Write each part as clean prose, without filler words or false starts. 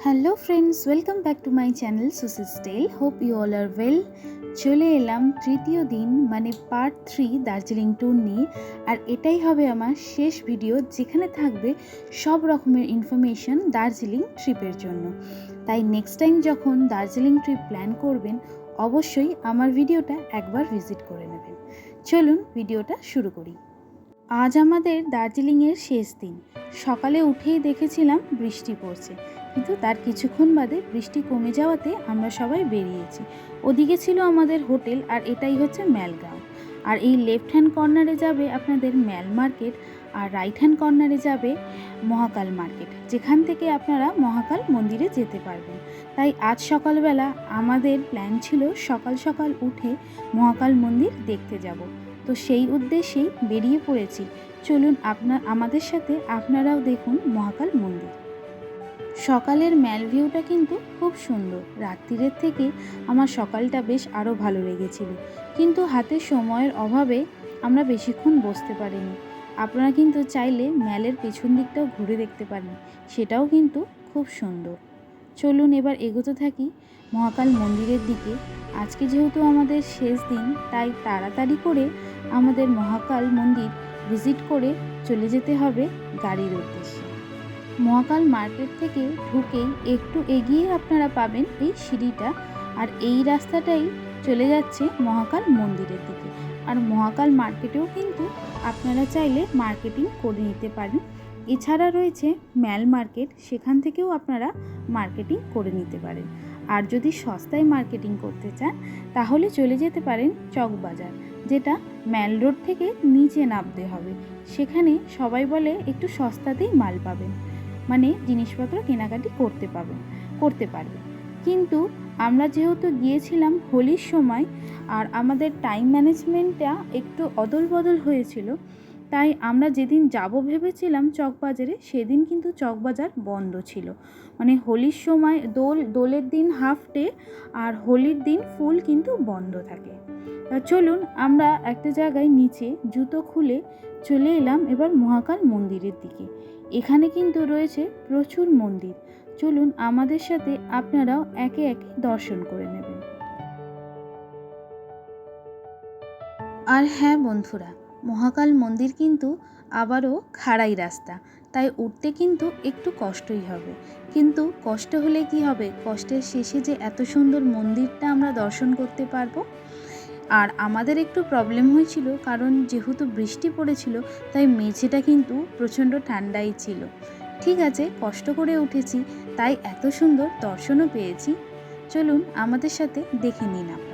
Hello friends, welcome back to my channel সুসিস টেল। Hope you all are well. চলে এলাম তৃতীয় দিন মানে পার্ট 3 দার্জিলিং ট্যুর নিয়ে। আর এটাই হবে আমার শেষ ভিডিও, যেখানে থাকবে সব রকমের ইনফরমেশন দার্জিলিং ট্রিপের জন্য। তাই নেক্সট টাইম যখন দার্জিলিং ট্রিপ প্ল্যান করবেন, অবশ্যই আমার ভিডিওটা একবার ভিজিট করে নেবেন। চলুন ভিডিওটা শুরু করি। আজ আমাদের দার্জিলিংয়ের শেষ দিন। সকালে উঠেই দেখেছিলাম বৃষ্টি পড়ছে, কিন্তু তার কিছুক্ষণ বাদে বৃষ্টি কমে যাওয়াতে আমরা সবাই বেরিয়েছি। ওদিকে ছিল আমাদের হোটেল, আর এটাই হচ্ছে ম্যালগ্রাম। আর এই লেফট হ্যান্ড কর্নারে যাবে আপনাদের ম্যাল মার্কেট, আর রাইট হ্যান্ড কর্নারে যাবে মহাকাল মার্কেট, যেখান থেকে আপনারা মহাকাল মন্দিরে যেতে পারবেন। তাই আজ সকালবেলা আমাদের প্ল্যান ছিল সকাল সকাল উঠে মহাকাল মন্দির দেখতে যাব। তো সেই উদ্দেশ্যেই বেরিয়ে পড়েছি। চলুন আমাদের সাথে আপনারাও দেখুন মহাকাল মন্দির। সকালের ম্যাল ভিউটা কিন্তু খুব সুন্দর। রাত্রিরের থেকে আমার সকালটা বেশ আরও ভালো লেগেছিল, কিন্তু হাতে সময়ের অভাবে আমরা বেশিক্ষণ বসতে পারিনি। আপনারা কিন্তু চাইলে ম্যালের পেছন দিকটাও ঘুরে দেখতে পারেন, সেটাও কিন্তু খুব সুন্দর। চলুন এবার এগোতে থাকি মহাকাল মন্দিরের দিকে। আজকে যেহেতু আমাদের শেষ দিন, তাই তাড়াতাড়ি করে আমাদের মহাকাল মন্দির ভিজিট করে চলে যেতে হবে গাড়ির উদ্দেশ্যে। মহাকাল মার্কেট থেকে ঢুকেই একটু এগিয়ে আপনারা পাবেন এই সিঁড়িটা, আর এই রাস্তাটাই চলে যাচ্ছে মহাকাল মন্দিরের দিকে। আর মহাকাল মার্কেটেও কিন্তু আপনারা চাইলে মার্কেটিং করে নিতে পারেন। এছাড়া রয়েছে ম্যাল মার্কেট, সেখান থেকেও আপনারা মার্কেটিং করে নিতে পারেন। আর যদি সস্তায় মার্কেটিং করতে চান, তাহলে চলে যেতে পারেন চকবাজার, যেটা ম্যাল রোড থেকে নিচে নামতে হবে। সেখানে সবাই বলে একটু সস্তাতেই মাল পাবেন, মানে জিনিসপত্র কেনাকাটি করতে পারবে। কিন্তু আমরা যেহেতু গিয়েছিলাম হোলির সময়, আর আমাদের টাইম ম্যানেজমেন্টটা একটু অদল বদল হয়েছিল, তাই আমরা যেদিন যাব ভেবেছিলাম চকবাজারে, সেদিন কিন্তু চকবাজার বন্ধ ছিল। মানে হোলির সময় দোলের দিন হাফ ডে, আর হোলির দিন ফুল কিন্তু বন্ধ থাকে। তা চলুন আমরা একটা জায়গায় নিচে জুতো খুলে চলে এলাম এবার মহাকাল মন্দিরের দিকে। এখানে কিন্তু রয়েছে প্রচুর মন্দির। চলুন আমাদের সাথে আপনারাও একে একে দর্শন করে নেবেন। আর হ্যাঁ বন্ধুরা, মহাকাল মন্দির কিন্তু আবারও খাড়াই রাস্তা, তাই উঠতে কিন্তু একটু কষ্টই হবে। কিন্তু কষ্ট হলে কি হবে, কষ্টের শেষে যে এত সুন্দর মন্দিরটা আমরা দর্শন করতে পারবো। আর আমাদের একটু প্রবলেম হয়েছিল, কারণ যেহেতু বৃষ্টি পড়েছিল, তাই মেঝেটা কিন্তু প্রচণ্ড ঠান্ডাই ছিল। ঠিক আছে, কষ্ট করে উঠেছি, তাই এত সুন্দর দর্শনও পেয়েছি। চলুন আমাদের সাথে দেখে নিন আপনারা।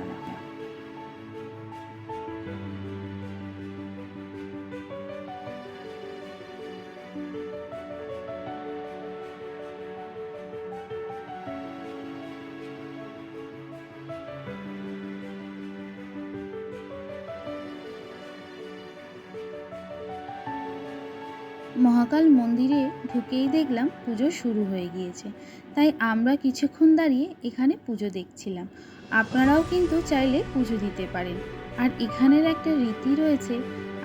মহাকাল মন্দিরে ঢুকেই দেখলাম পুজো শুরু হয়ে গিয়েছে, তাই আমরা কিছুক্ষণ দাঁড়িয়ে এখানে পুজো দেখছিলাম। আপনারাও কিন্তু চাইলে পুজো দিতে পারেন। আর এখানের একটা রীতি রয়েছে,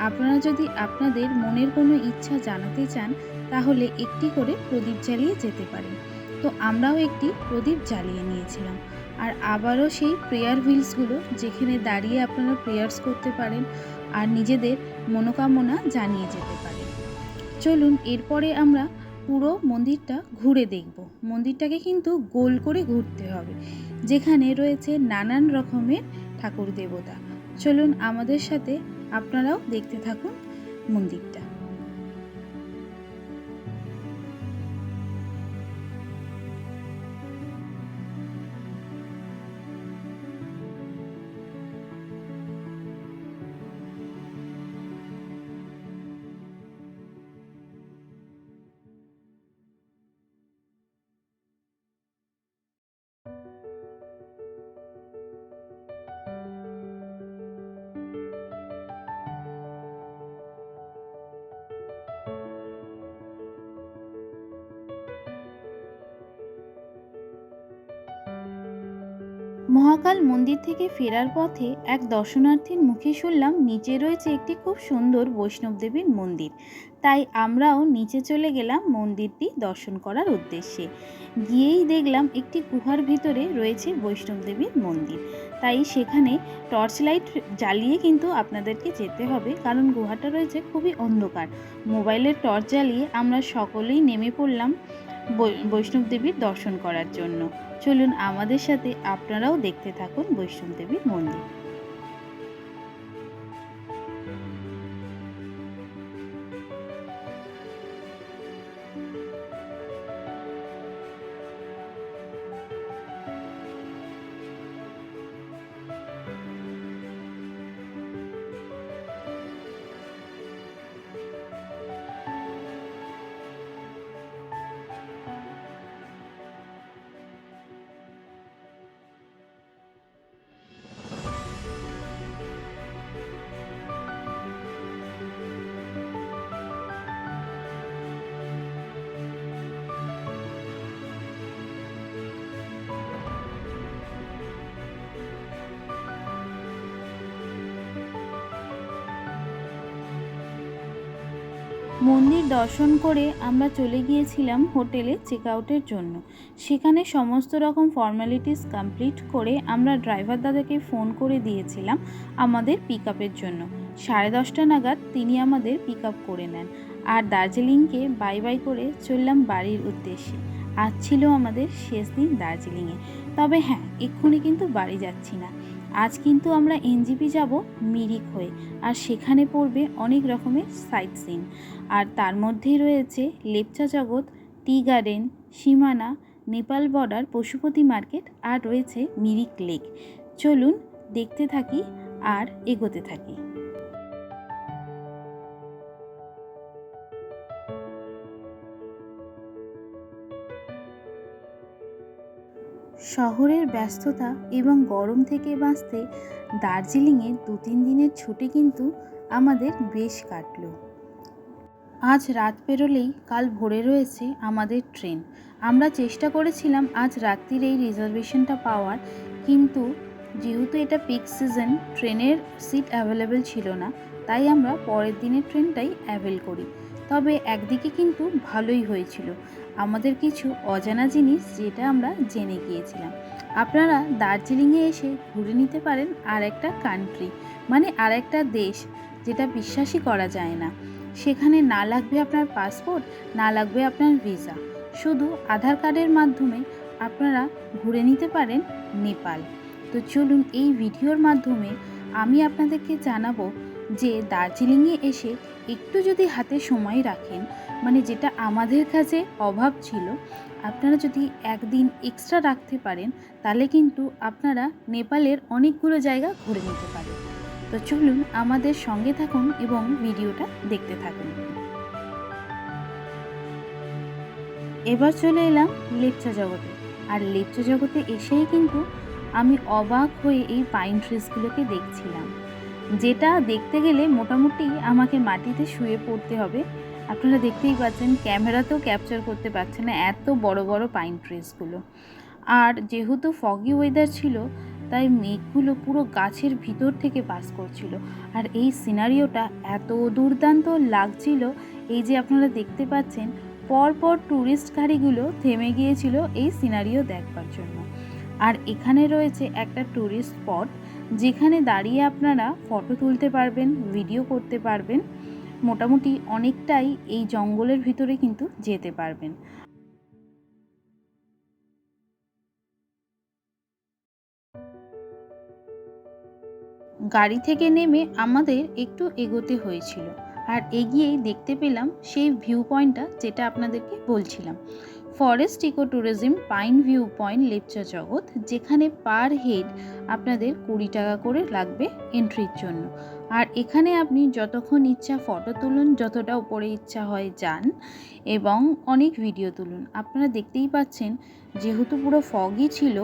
আপনারা যদি আপনাদের মনের কোনো ইচ্ছা জানাতে চান, তাহলে একটি করে প্রদীপ জ্বালিয়ে যেতে পারেন। তো আমরাও একটি প্রদীপ জ্বালিয়ে নিয়েছিলাম। আর আবারও সেই প্রেয়ার হুইলসগুলো, যেখানে দাঁড়িয়ে আপনারা প্রেয়ার্স করতে পারেন আর নিজেদের মনোকামনা জানিয়ে যেতে পারেন। চলুন এরপরে আমরা পুরো মন্দিরটা ঘুরে দেখব। মন্দিরটাকে কিন্তু গোল করে ঘুরতে হবে, যেখানে রয়েছে নানান রকমের ঠাকুর দেবতা। চলুন আমাদের সাথে আপনারাও দেখতে থাকুন মন্দিরটা। মহাকাল মন্দির থেকে ফেরার পথে এক দর্শনার্থীর মুখে শুনলাম নিচে রয়েছে একটি খুব সুন্দর বৈষ্ণব দেবীর মন্দির। তাই আমরাও নিচে চলে গেলাম মন্দিরটি দর্শন করার উদ্দেশ্যে। গিয়েই দেখলাম একটি গুহার ভিতরে রয়েছে বৈষ্ণব দেবীর মন্দির। তাই সেখানে টর্চ লাইট জ্বালিয়ে কিন্তু আপনাদেরকে যেতে হবে, কারণ গুহাটা রয়েছে খুবই অন্ধকার। মোবাইলের টর্চ জ্বালিয়ে আমরা সকলেই নেমে পড়লাম বৈষ্ণব দেবীর দর্শন করার জন্য। চলুন আমাদের সাথে আপনারাও দেখতে থাকুন বৈষ্ণব দেবীর মন্দির। মন্দির দর্শন করে আমরা চলে গিয়েছিলাম হোটেলে চেক আউটের জন্য। সেখানে সমস্ত রকম ফর্মালিটিস কমপ্লিট করে আমরা ড্রাইভার দাদাকে ফোন করে দিয়েছিলাম আমাদের পিক আপের জন্য। 10:30 নাগাদ তিনি আমাদের পিক আপ করে নেন, আর দার্জিলিংকে বাই বাই করে চললাম বাড়ির উদ্দেশ্যে। আজ ছিল আমাদের শেষ দিন দার্জিলিংয়ে। তবে হ্যাঁ, এক্ষুনি কিন্তু বাড়ি যাচ্ছি না। আজ কিন্তু আমরা এনজিপি যাব মিরিক হয়ে, আর সেখানে পড়বে অনেক রকমের সাইট সিন। আর তার মধ্যেই রয়েছে লেপচা জগৎ, টি গার্ডেন, সীমানা, নেপাল বর্ডার, পশুপতি মার্কেট, আর রয়েছে মিরিক লেক। চলুন দেখতে থাকি আর এগোতে থাকি। শহরের ব্যস্ততা এবং গরম থেকে বাঁচতে দার্জিলিংয়ে 2-3 দিনের ছুটি কিন্তু আমাদের বেশ কাটলো। আজ রাত পেরোলেই কাল ভোরে রয়েছে আমাদের ট্রেন। আমরা চেষ্টা করেছিলাম আজ রাত্রির এই রিজার্ভেশনটা পাওয়ার, কিন্তু যেহেতু এটা পিক সিজন, ট্রেনের সিট অ্যাভেলেবেল ছিল না, তাই আমরা পরের দিনের ট্রেনটাই অ্যাভেল করি। তবে একদিকে কিন্তু ভালোই হয়েছিল, আমাদের কিছু অজানা জিনিস যেটা আমরা জেনে গিয়েছিলাম। আপনারা দার্জিলিংয়ে এসে ঘুরে নিতে পারেন আর একটা কান্ট্রি, মানে আর একটা দেশ, যেটা বিশ্বাসই করা যায় না। সেখানে না লাগবে আপনার পাসপোর্ট, না লাগবে আপনার ভিসা, শুধু আধার কার্ডের মাধ্যমে আপনারা ঘুরে নিতে পারেন নেপাল। তো চলুন এই ভিডিওর মাধ্যমে আমি আপনাদেরকে জানাবো যে দার্জিলিংয়ে এসে একটু যদি হাতে সময় রাখেন, মানে যেটা আমাদের কাছে অভাব ছিল, আপনারা যদি একদিন এক্সট্রা রাখতে পারেন, তাহলে কিন্তু আপনারা নেপালের অনেকগুলো জায়গা ঘুরে নিতে পারেন। তো চলুন আমাদের সঙ্গে থাকুন এবং ভিডিওটা দেখতে থাকুন। এবার চলে এলাম লেপচা জগতে, আর লেপচা জগতে এসেই কিন্তু আমি অবাক হয়ে এই পাইন ট্রিসগুলোকে দেখছিলাম, যেটা দেখতে গেলে মোটামুটি আমাকে মাটিতে শুয়ে পড়তে হবে। আপনারা দেখতেই পাচ্ছেন, ক্যামেরাতেও ক্যাপচার করতে পারছে না এত বড় বড় পাইন ট্রিসগুলো। আর যেহেতু ফগি ওয়েদার ছিল, তাই মেঘগুলো পুরো গাছের ভিতর থেকে পাস করছিল, আর এই সিনারিওটা এত দুর্দান্ত লাগছিল। এই যে আপনারা দেখতে পাচ্ছেন, পরপর ট্যুরিস্ট গাড়িগুলো থেমে গিয়েছিল এই সিনারিও দেখবার জন্য। আর এখানে রয়েছে একটা ট্যুরিস্ট স্পট, যেখানে দাঁড়িয়ে আপনারা ফটো তুলতে পারবেন, ভিডিও করতে পারবেন, মোটামুটি অনেকটাই এই জঙ্গলের ভিতরে কিন্তু যেতে পারবেন। গাড়ি থেকে নেমে আমাদের একটু এগোতে হয়েছিল, আর এগিয়েই দেখতে পেলাম সেই ভিউ পয়েন্টটা যেটা আপনাদেরকে বলছিলাম, forest eco tourism pine view point Lepchajagat, যেখানে পার হেড আপনাদের 20 টাকা করে লাগবে এন্ট্রির জন্য। আর এখানে আপনি যতক্ষণ ইচ্ছা ফটো তুলুন, যতটা উপরে ইচ্ছা হয় যান, এবং অনেক ভিডিও তুলুন। আপনারা দেখতেই পাচ্ছেন, যেহেতু পুরো ফগই ছিল,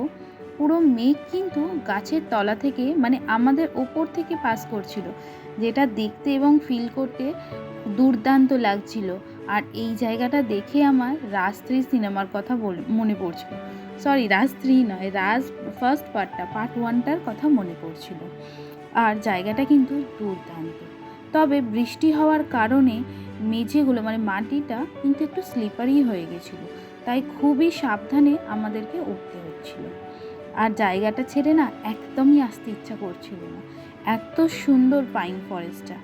পুরো মেঘ কিন্তু গাছের তলা থেকে, মানে আমাদের ওপর থেকে পাস করছিল, যেটা দেখতে এবং ফিল করতে দুর্দান্ত লাগছিল। আর এই জায়গাটা দেখে আমার রাজ 3 সিনেমার কথা মনে পড়ছিল। সরি, রাজ 3 নয়, রাজ ফার্স্ট পার্ট 1টার কথা মনে পড়ছিল। আর জায়গাটা কিন্তু দুর্দান্ত। তবে বৃষ্টি হওয়ার কারণে মেঝেগুলো মানে মাটিটা কিন্তু একটু স্লিপারি হয়ে গেছিলো, তাই খুবই সাবধানে আমাদেরকে উঠতে হচ্ছিল। আর জায়গাটা ছেড়ে না একদমই আসতে ইচ্ছা করছিল না, এত সুন্দর পাইন ফরেস্টটা।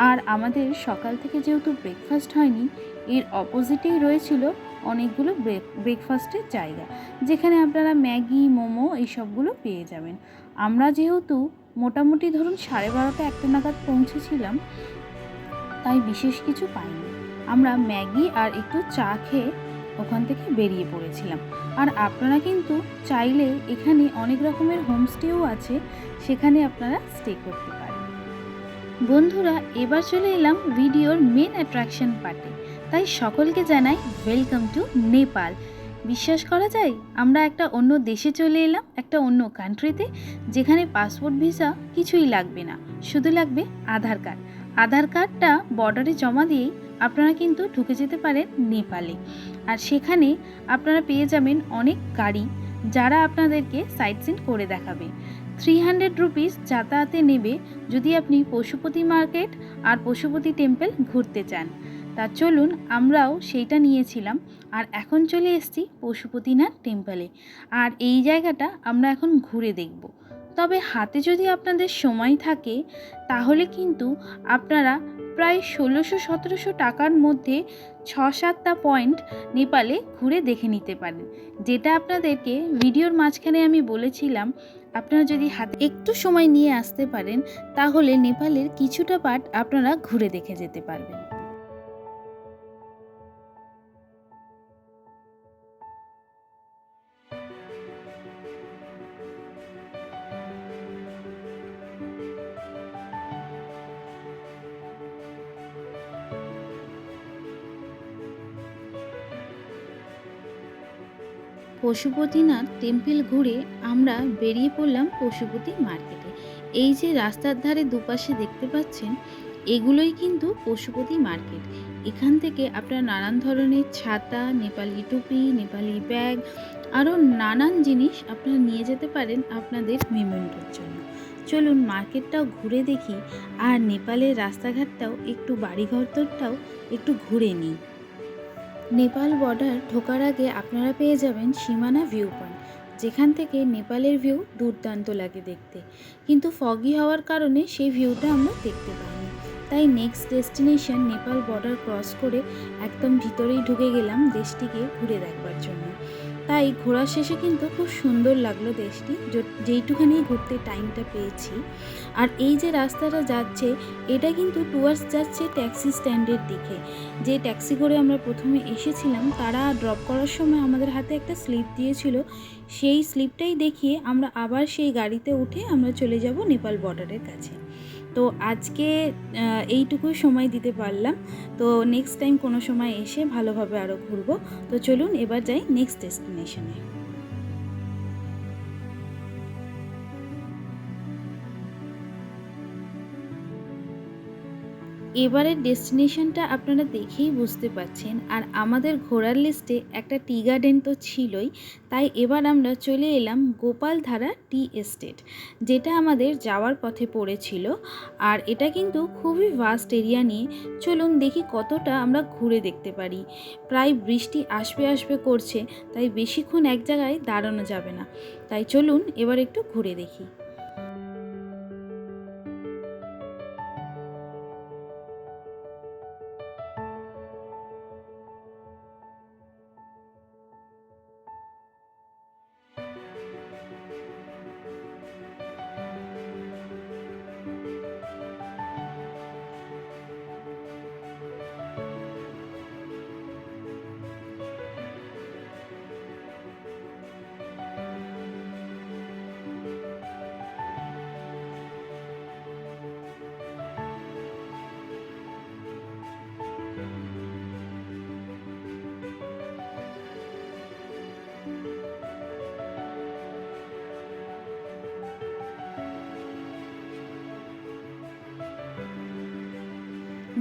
আর আমাদের সকাল থেকে যেহেতু ব্রেকফাস্ট হয়নি, এর অপোজিটেই রয়েছিল অনেকগুলো ব্রেকফাস্টের জায়গা, যেখানে আপনারা ম্যাগি, মোমো এইসবগুলো পেয়ে যাবেন। আমরা যেহেতু মোটামুটি ধরুন 12:30 একটা নাগাদ পৌঁছেছিলাম, তাই বিশেষ কিছু পাইনি। আমরা ম্যাগি আর একটু চা খেয়ে ওখান থেকে বেরিয়ে পড়েছিলাম। আর আপনারা কিন্তু চাইলে এখানে অনেক রকমের হোমস্টেও আছে, সেখানে আপনারা স্টে করতে পারেন। বন্ধুরা, এবার চলে এলাম ভিডিওর মেন অ্যাট্রাকশন পার্টে, তাই সকলকে জানাই ওয়েলকাম টু নেপাল। বিশ্বাস করা যায় আমরা একটা অন্য দেশে চলে এলাম, একটা অন্য কান্ট্রিতে, যেখানে পাসপোর্ট ভিসা কিছুই লাগবে না, শুধু লাগবে আধার কার্ড। আধার কার্ডটা বর্ডারে জমা দিয়েই আপনারা কিন্তু ঢুকে যেতে পারেন নেপালে। আর সেখানে আপনারা পেয়ে যাবেন অনেক গাড়ি, যারা আপনাদেরকে সাইট সিন করে দেখাবে। 300 রুপিস যাতায়াতে নেবে যদি আপনি পশুপতি মার্কেট আর পশুপতি টেম্পল ঘুরতে চান। তা চলুন, আমরাও সেইটা নিয়েছিলাম আর এখন চলে এসেছি পশুপতিনাথ টেম্পলে। আর এই জায়গাটা আমরা এখন ঘুরে দেখব। তবে হাতে যদি আপনাদের সময় থাকে তাহলে কিন্তু আপনারা প্রায় 1600-1700 টাকার মধ্যে 6-7টা পয়েন্ট নেপালে ঘুরে দেখে নিতে পারেন। যেটা আপনাদেরকে ভিডিওর মাঝখানে আমি বলেছিলাম, আপনারা যদি হাতে একটু সময় নিয়ে আসতে পারেন তাহলে নেপালের কিছুটা পার্ট আপনারা ঘুরে দেখে যেতে পারবেন। পশুপতিনাথ টেম্পল ঘুরে আমরা বেরিয়ে পড়লাম পশুপতি মার্কেটে। এই যে রাস্তার ধারে দুপাশে দেখতে পাচ্ছেন, এগুলোই কিন্তু পশুপতি মার্কেট। এখান থেকে আপনারা নানান ধরনের ছাতা, নেপালি টুপি, নেপালি ব্যাগ, আরও নানান জিনিস আপনারা নিয়ে যেতে পারেন আপনাদের মেমেন্টোর জন্য। চলুন মার্কেটটাও ঘুরে দেখি, আর নেপালের রাস্তাঘাটটাও একটু, বাড়িঘরটাও একটু ঘুরে নিই। নেপাল বর্ডার ঢোকার আগে আপনারা পেয়ে যাবেন সীমানা ভিউ পয়েন্ট, যেখান থেকে নেপালের ভিউ দুর্দান্ত লাগে দেখতে, কিন্তু ফগি হওয়ার কারণে সেই ভিউটা আমরা দেখতে পাইনি। তাই next destination Nepal border cross করে একদম ভিতরেই ঢুকে গেলাম দেশটিকে ঘুরে দেখবার জন্য। তাই ঘোরার শেষে কিন্তু খুব সুন্দর লাগলো দেশটি, যেইটুখানি ঘুরতে টাইমটা পেয়েছি। আর এই যে রাস্তাটা যাচ্ছে, এটা কিন্তু টুয়ার্ডস যাচ্ছে ট্যাক্সি স্ট্যান্ডের দিকে। যে ট্যাক্সি করে আমরা প্রথমে এসেছিলাম, তারা ড্রপ করার সময় আমাদের হাতে একটা স্লিপ দিয়েছিল, সেই স্লিপটাই দেখিয়ে আমরা আবার সেই গাড়িতে উঠে আমরা চলে যাব নেপাল বর্ডারের কাছে। তো আজকে এইটুকুই সময় দিতে পারলাম, তো নেক্সট টাইম কোনো সময় এসে ভালোভাবে আরও ঘুরবো। তো চলুন এবার যাই নেক্সট ডেস্টিনেশনে। এবারের ডেস্টিনেশনটা আপনারা দেখেই বুঝতে পারছেন, আর আমাদের ঘোরার লিস্টে একটা টি গার্ডেন তো ছিলই, তাই এবার আমরা চলে এলাম গোপালধারা টি এস্টেট, যেটা আমাদের যাওয়ার পথে পড়েছিল। আর এটা কিন্তু খুবই ভাস্ট এরিয়া নিয়ে। চলুন দেখি কতটা আমরা ঘুরে দেখতে পারি। প্রায় বৃষ্টি আসবে আসবে করছে, তাই বেশিক্ষণ এক জায়গায় দাঁড়ানো যাবে না, তাই চলুন এবার একটু ঘুরে দেখি।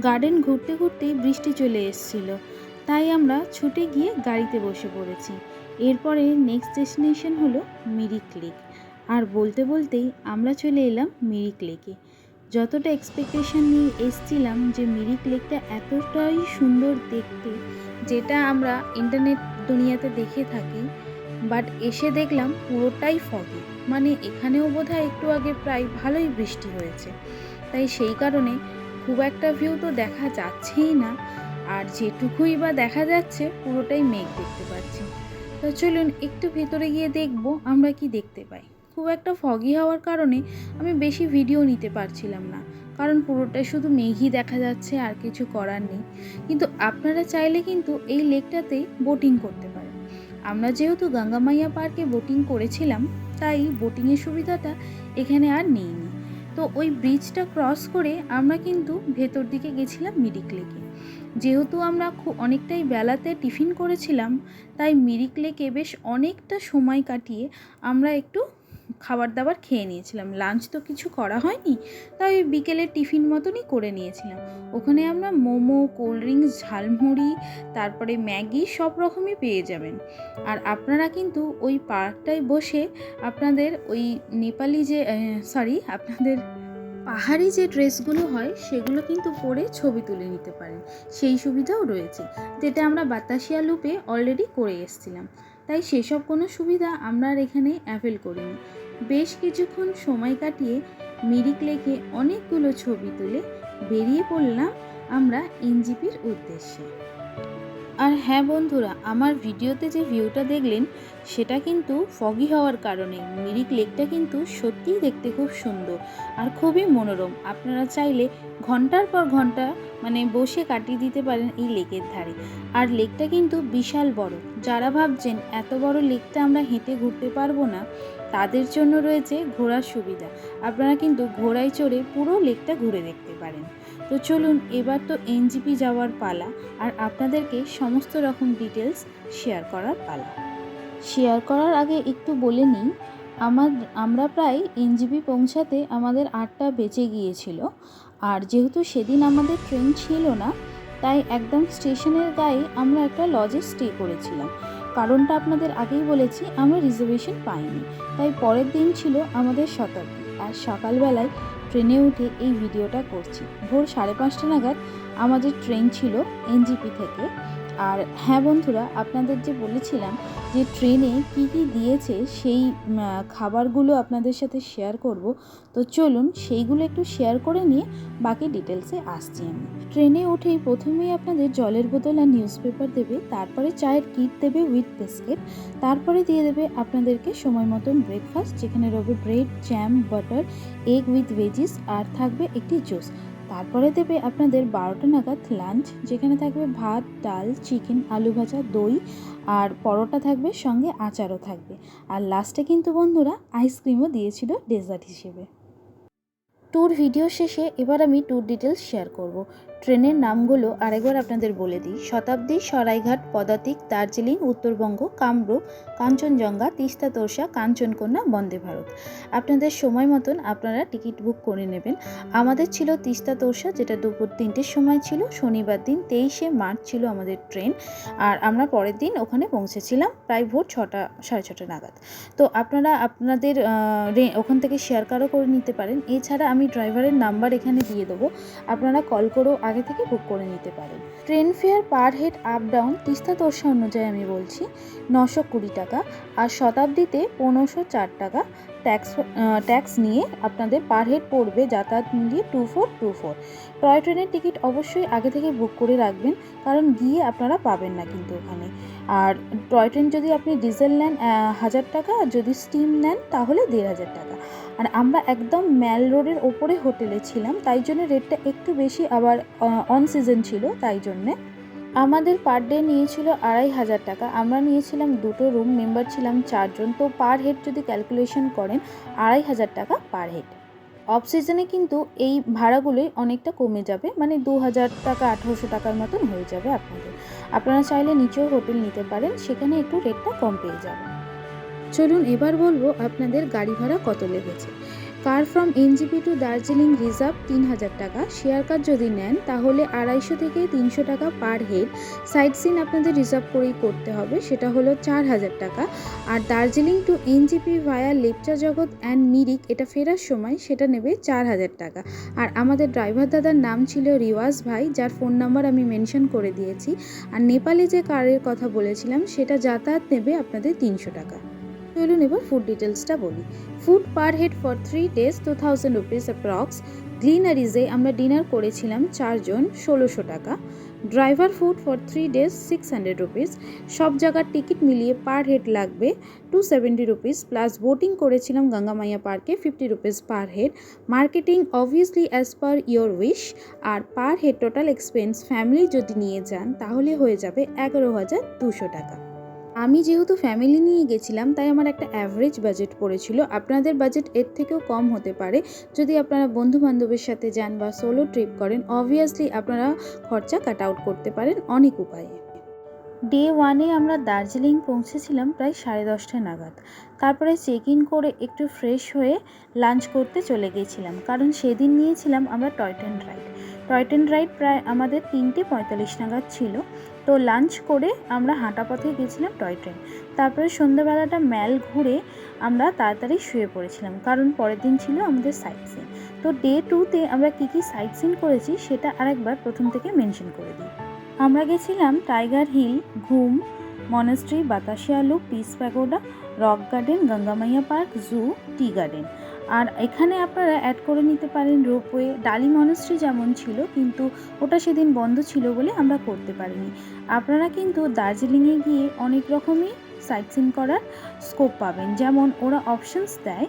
গার্ডেন ঘুরতে ঘুরতেই বৃষ্টি চলে এসেছিল, তাই আমরা ছুটে গিয়ে গাড়িতে বসে পড়েছি। এরপরে নেক্সট ডেস্টিনেশন হলো মিরিক লেক। আর বলতে বলতেই আমরা চলে এলাম মিরিক লেকে। যতটা এক্সপেকটেশন নিয়ে এসছিলাম যে মিরিক লেকটা এতটাই সুন্দর দেখতে, যেটা আমরা ইন্টারনেট দুনিয়াতে দেখে থাকি, বাট এসে দেখলাম পুরোটাই ফগি। মানে এখানেও বোধহয় একটু আগে প্রায় ভালোই বৃষ্টি হয়েছে, তাই সেই কারণে খুব একটা ভিউ তো দেখা যাচ্ছেই না, আর যেটুকুই বা দেখা যাচ্ছে পুরোটাই মেঘ দেখতে পাচ্ছি। তো চলুন একটু ভেতরে গিয়ে দেখব আমরা কি দেখতে পাই। খুব একটা ফগি হওয়ার কারণে আমি বেশি ভিডিও নিতে পারছিলাম না, কারণ পুরোটাই শুধু মেঘই দেখা যাচ্ছে, আর কিছু করার নেই। কিন্তু আপনারা চাইলে কিন্তু এই লেকটাতে বোটিং করতে পারেন। আমরা যেহেতু গঙ্গামাইয়া পার্কে বোটিং করেছিলাম, তাই বোটিংয়ের সুবিধাটা এখানে আর নিইনি। তো ওই ব্রিজটা ক্রস করে আমরা কিন্তু ভেতর দিকে গেছিলাম মিরিক লেকে। যেহেতু আমরা অনেকটাই বেলাতে টিফিন করেছিলাম, তাই মিরিক লেকে বেশ অনেকটা সময় কাটিয়ে আমরা একটু খাবার দাবার খেয়ে নিয়েছিলাম। লাঞ্চ তো কিছু করা হয়নি, তাই বিকেলের টিফিন মতনই করে নিয়েছিলাম। ওখানে আমরা মোমো, কোল্ড ড্রিঙ্কস, ঝালমুড়ি, তারপরে ম্যাগি সব রকমই পেয়ে যাবেন। আর আপনারা কিন্তু ওই পার্কটায় বসে আপনাদের ওই নেপালি যে আপনাদের পাহাড়ি যে ড্রেসগুলো হয় সেগুলো কিন্তু পরে ছবি তুলে নিতে পারেন, সেই সুবিধাও রয়েছে, যেটা আমরা বাতাসিয়া লুপে অলরেডি করে এসেছিলাম। তাই সেসব কোনো সুবিধা আমরা আর এখানে অ্যাভেল করিনি। বেশ কিছুক্ষণ সময় কাটিয়ে মিরিক লেকে অনেকগুলো ছবি তুলে বেরিয়ে পড়লাম আমরা এনজিপির উদ্দেশ্যে। আর হ্যাঁ বন্ধুরা, আমার ভিডিওতে যে ভিউটা দেখলেন সেটা কিন্তু ফগি হওয়ার কারণে। মিরিক লেকটা কিন্তু সত্যিই দেখতে খুব সুন্দর আর খুবই মনোরম। আপনারা চাইলে ঘন্টার পর ঘন্টা বসে কাটিয়ে দিতে পারেন এই লেকের ধারে। আর লেকটা কিন্তু বিশাল বড়। যারা ভাবছেন এত বড় লেকটা আমরা হেঁটে ঘুরতে পারবো না, তাদের জন্য রয়েছে ঘোড়ার সুবিধা। আপনারা কিন্তু ঘোড়ায় চড়ে পুরো লেকটা ঘুরে দেখতে পারেন। তো চলুন, এবার তো এনজিপি যাওয়ার পালা, আর আপনাদেরকে সমস্ত রকম ডিটেলস শেয়ার করার পালা। শেয়ার করার আগে একটু বলে নিই, আমরা প্রায় এনজিপি পৌঁছাতে আমাদের 8টা বেজে গিয়েছিল। আর যেহেতু সেদিন আমাদের ট্রেন ছিল না, তাই একদম স্টেশনের গায়ে আমরা একটা লজে স্টে করেছিলাম। কারণটা আপনাদের আগেই বলেছি, আমরা রিজার্ভেশন পাইনি, তাই পরের দিন ছিল আমাদের শতাব্দী। আর সকালবেলায় ট্রেনে উঠে এই ভিডিওটা করছি। ভোর 5:30 নাগাদ আমাদের ট্রেন ছিল এনজিপি থেকে। আর হ্যাঁ বন্ধুরা, আপনাদের যে বলেছিলাম যে ট্রেনে কি কি দিয়েছে সেই খাবারগুলো আপনাদের সাথে শেয়ার করব, তো চলুন সেইগুলো একটু শেয়ার করে নিয়ে বাকি ডিটেলসে আসছি আমি। ট্রেনে উঠেই প্রথমেই আপনাদের জলের বোতল আর নিউজ পেপার দেবে, তারপরে চায়ের কিট দেবে উইথ বিস্কিট, তারপরে দিয়ে দেবে আপনাদেরকে সময় মতন ব্রেকফাস্ট, যেখানে রবে bread, jam, butter, egg with veggies, আর থাকবে একটি জুস। তারপরে দেবে আপনাদের 12টা নাগাদ লাঞ্চ, যেখানে থাকবে ভাত, ডাল, চিকেন, আলু ভাজা, দই, আর পরোটা থাকবে, সঙ্গে আচারও থাকবে। আর লাস্টে কিন্তু বন্ধুরা আইসক্রিমও দিয়েছিল ডেজার্ট হিসেবে। ট্যুর ভিডিও শেষে এবার আমি ট্যুর ডিটেলস শেয়ার করব। ট্রেনের নামগুলো আরেকবার আপনাদের বলে দিই: শতাব্দী, সরাইঘাট, পদাতিক, দার্জিলিং, উত্তরবঙ্গ, কামরূপ, কাঞ্চনজঙ্ঘা, তিস্তা তোরসা, কাঞ্চনকন্যা, বন্দে ভারত। আপনাদের সময় মতন আপনারা টিকিট বুক করে নেবেন। আমাদের ছিল তিস্তা তোরসা, যেটা দুপুর 3টের সময় ছিল, শনিবার দিন 23শে মার্চ ছিল আমাদের ট্রেন। আর আমরা পরের দিন ওখানে পৌঁছেছিলাম প্রায় ভোর 6টা, 6:30 নাগাদ। তো আপনারা আপনাদের ওখান থেকে শেয়ার কারও করে নিতে পারেন। এছাড়া আমি ড্রাইভারের নাম্বার এখানে দিয়ে দেবো, আপনারা কল করেও আগে থেকে বুক করে নিতে পারেন। Train fair per head up down Teesta Torsa অনুযায়ী আমি বলছি 920 টাকা, আর শতাব্দীতে 1504 টাকা ট্যাক্স নিয়ে আপনাদের পার হেড পড়বে, যাতায়াত মিলিয়ে 2424। টয় ট্রেনের টিকিট অবশ্যই আগে থেকে বুক করে রাখবেন, কারণ গিয়ে আপনারা পাবেন না কিন্তু ওখানে। আর টয় ট্রেন যদি আপনি ডিজেল নেন 1000 টাকা, আর যদি স্টিম নেন তাহলে 1500 টাকা। আর আমরা একদম ম্যাল রোডের ওপরে হোটেলে ছিলাম, তাই জন্য রেটটা একটু বেশি, আবার অন সিজন ছিল, তাই জন্যে আমাদের পার ডে নিয়েছিল 2500 টাকা। আমরা নিয়েছিলাম 2টো রুম, মেম্বার ছিলাম 4 জন, তো পার হেড যদি ক্যালকুলেশন করেন 2500 টাকা পার হেড। অফ সিজনে কিন্তু এই ভাড়াগুলোই অনেকটা কমে যাবে, 2000 টাকা 1800 টাকার মতন হয়ে যাবে আপনাদের। আপনারা চাইলে নিচেও হোটেল নিতে পারেন, সেখানে একটু রেটটা কম পেয়ে যাবেন। চলুন এবার বলবো আপনাদের গাড়ি ভাড়া কত লেগেছে। Car from NJP to Darjeeling reserve 3000 টাকা, শেয়ার কার যদি নেন তাহলে 250 থেকে 300 টাকা পার হেড। সাইট সিন আপনাদের রিজার্ভ করেই করতে হবে, সেটা হলো 4000 টাকা। আর দার্জিলিং টু এনজিপি ভায়া লেপচা জগৎ অ্যান্ড মিরিক এটা ফেরার সময় সেটা নেবে 4000 টাকা। আর আমাদের ড্রাইভার দাদার নাম ছিল রিওয়াজ ভাই, যার ফোন নাম্বার আমি মেনশন করে দিয়েছি। আর নেপালে যে কারের কথা বলেছিলাম সেটা যাতায়াত নেবে আপনাদের 300 টাকা। চলুন এবার ফুড ডিটেলসটা বলি। Food per head for 3 days 2000 rupees approx. গ্লিনারিজে আমরা ডিনার করেছিলাম 4 জন, 1600 টাকা। Driver food for 3 days 600 rupees. সব জায়গার টিকিট মিলিয়ে পার হেড লাগবে 270 রুপিস, প্লাস বোটিং করেছিলাম গঙ্গা মাইয়া পার্কে 50 rupees per head. Marketing obviously as per your wish. আর per head total expense family যদি নিয়ে যান তাহলে হয়ে যাবে 11,200 টাকা। আমি যেহেতু ফ্যামিলি নিয়ে গেছিলাম তাই আমার একটা অ্যাভারেজ বাজেট পড়েছিল। আপনাদের বাজেট এর থেকেও কম হতে পারে। যদি আপনারা বন্ধু বান্ধবের সাথে যান বা সোলো ট্রিপ করেন, অবভিয়াসলি আপনারা খরচা কাট আউট করতে পারেন অনেক উপায়ে। ডে 1-এ আমরা দার্জিলিং পৌঁছেছিলাম প্রায় 10:30 নাগাদ। তারপরে চেক ইন করে একটু ফ্রেশ হয়ে লাঞ্চ করতে চলে গিয়েছিলাম, কারণ সেদিন নিয়েছিলাম আমরা toy train ride. Toy train ride প্রায় আমাদের 3:45 নাগাদ ছিল। তো লাঞ্চ করে আমরা হাঁটা পথে গেছিলাম টয় ট্রেন। তারপরে সন্ধ্যাবেলাটা ম্যাল ঘুরে আমরা তাড়াতাড়ি শুয়ে পড়েছিলাম, কারণ পরের দিন ছিল আমাদের সাইট সিন। তো ডে 2-তে আমরা কী কী সাইট সিন করেছি সেটা আরেকবার প্রথম থেকে মেনশন করে দিই। আমরা গেছিলাম Tiger Hill, Ghum, monastery, Batasia loop, peace pagoda, rock garden, Gangamaiya park, zoo, tea garden. আর এখানে আপনারা অ্যাড করে নিতে পারেন রোপওয়ে। ডালি মনেস্ট্রি যেমন ছিল, কিন্তু ওটা সেদিন বন্ধ ছিল বলে আমরা করতে পারিনি। আপনারা কিন্তু দার্জিলিংয়ে গিয়ে অনেক রকমই সাইট সিন করার স্কোপ পাবেন। যেমন ওরা অপশানস দেয়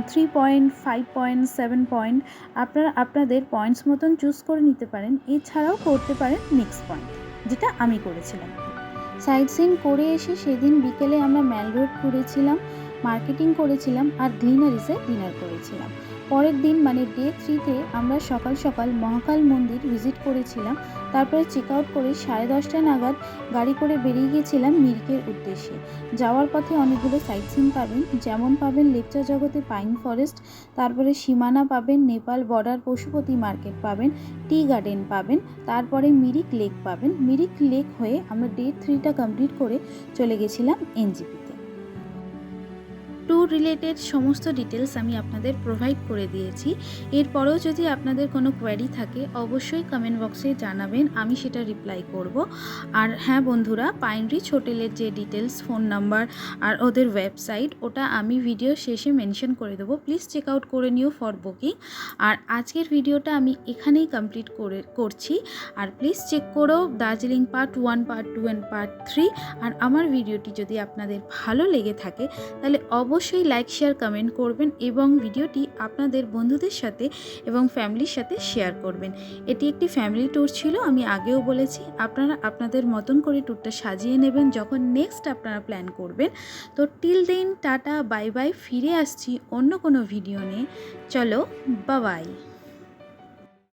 3 পয়েন্ট, 5 পয়েন্ট, 7 পয়েন্ট। আপনারা আপনাদের পয়েন্টস মতন চুজ করে নিতে পারেন। এছাড়াও করতে পারেন নেক্সট পয়েন্ট, যেটা আমি করেছিলাম। সাইট সিন করে এসে সেদিন বিকেলে আমরা ম্যাল রোড ঘুরেছিলাম, মার্কেটিং করেছিলাম আর গ্লিনারিসে ডিনার করেছিলাম। পরের দিন মানে ডে 3-তে আমরা সকাল সকাল মহাকাল মন্দির ভিজিট করেছিলাম। তারপরে চেক আউট করে 10:30 নাগাদ গাড়ি করে বেরিয়ে গিয়েছিলাম মিরিকের উদ্দেশ্যে। যাওয়ার পথে অনেকগুলো সাইট সিন পাবেন, যেমন পাবেন লেপচা জগতে পাইন ফরেস্ট, তারপরে সীমানা পাবেন, নেপাল বর্ডার পশুপতি মার্কেট পাবেন, টি গার্ডেন পাবেন, তারপরে মিরিক লেক পাবেন। মিরিক লেক হয়ে আমরা ডে 3টা কমপ্লিট করে চলে গেছিলাম এনজিপিতে। ট্যুর রিলেটেড সমস্ত ডিটেলস আমি আপনাদের প্রোভাইড করে দিয়েছি। এরপরেও যদি আপনাদের কোনো কোয়ারি থাকে অবশ্যই কমেন্ট বক্সে জানাবেন, আমি সেটা রিপ্লাই করব। আর হ্যাঁ বন্ধুরা, পাইন রিচ হোটেলের যে ডিটেলস, ফোন নাম্বার আর ওদের ওয়েবসাইট, ওটা আমি ভিডিও শেষে মেনশন করে দেবো। প্লিজ চেক আউট করে নিও ফর বুকিং। আর আজকের ভিডিওটা আমি এখানেই কমপ্লিট করছি। আর প্লিজ চেক করো Darjeeling part 1, part 2 and part 3। আর আমার ভিডিওটি যদি আপনাদের ভালো লেগে থাকে তাহলে অবশ্যই লাইক, শেয়ার, কমেন্ট করবেন এবং ভিডিওটি আপনাদের বন্ধুদের সাথে এবং ফ্যামিলির সাথে শেয়ার করবেন। এটি একটি ফ্যামিলি ট্যুর ছিল, আমি আগেও বলেছি। আপনারা আপনাদের মতন করে ট্যুরটা সাজিয়ে নেবেন যখন নেক্সট আপনারা প্ল্যান করবেন। তো till then tata, bye bye. ফিরে আসছি অন্য কোনো ভিডিও নিয়ে। চলো, বাই বাই।